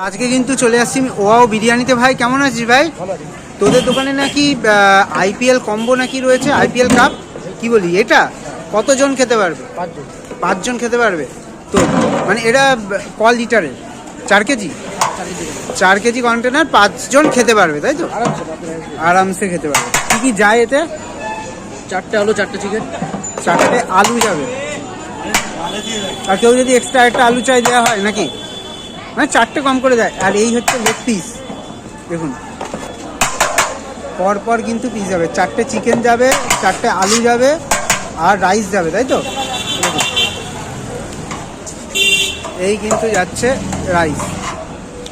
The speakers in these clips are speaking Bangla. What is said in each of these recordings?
আজকে কিন্তু চলে আসছি ওয়াও বিরিয়ানিতে। ভাই কেমন আছিস ভাই? তোদের দোকানে নাকি আইপিএল কম্বো নাকি রয়েছে, আইপিএল কাপ কি বলি, এটা কতজন খেতে পারবে? 5 জন খেতে পারবে তো? মানে এটা ক লিটারের? 4 কেজি? 4 কেজি কন্টেনার 5 জন খেতে পারবে, তাই তো? আরামসে খেতে পারবে। কি কি যায় এতে? 4টে আলু, 4টে চিকেন। 4টে আলু যাবে, আর কেউ যদি এক্সট্রা একটা আলু চাই দেওয়া হয় নাকি? মানে 4টে কম করে দেয়। আর এই হচ্ছে লেগ পিস, দেখুন পর কিন্তু পিস যাবে। 4টে চিকেন যাবে, 4টে আলু যাবে, আর রাইস যাবে, তাই তো? এই কিন্তু যাচ্ছে রাইস।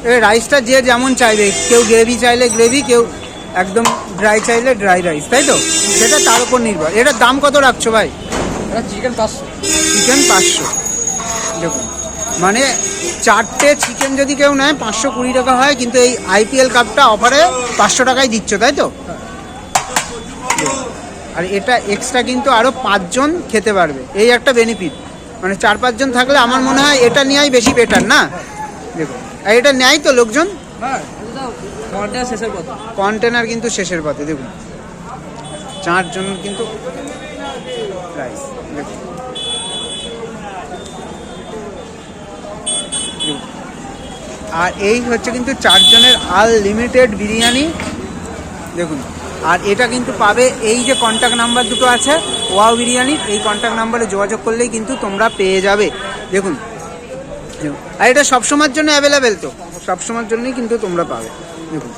এই রাইসটা যে যেমন চাইবে, কেউ গ্রেভি চাইলে গ্রেভি, কেউ একদম ড্রাই চাইলে ড্রাই রাইস, তাই তো? সেটা তার উপর নির্ভর। এটার দাম কত রাখছো ভাই? এটা চিকেন 500। চিকেন 500। দেখুন, মানে 4টে চিকেন যদি কেউ নেয় 520 টাকা হয়, কিন্তু এই আইপিএল কাপটা অফারে 500 টাকায় দিচ্ছ, তাই তো? আর এটা এক্সট্রা কিন্তু আরও 5 জন খেতে পারবে, এই একটা বেনিফিট। মানে 4-5 জন থাকলে আমার মনে হয় এটা নেওয়াই বেশি বেটার, না? দেখুন, আর এটা নেয় তো লোকজন। কন্টেনার কিন্তু শেষের পথে। দেখুন 4 জন কিন্তু রাইস। দেখুন আর এই হচ্ছে কিন্তু 4 জনের আনলিমিটেড বিরিয়ানি। দেখুন, আর এটা কিন্তু পাবে এই যে কন্ট্যাক্ট নাম্বার দুটো আছে ওয়াও বিরিয়ানির, এই কন্ট্যাক্ট নাম্বারে যোগাযোগ করলেই কিন্তু তোমরা পেয়ে যাবে। দেখুন, আর এটা সবসময়ের জন্য অ্যাভেলেবেল, তো সবসময়ের জন্যই কিন্তু তোমরা পাবে। দেখুন।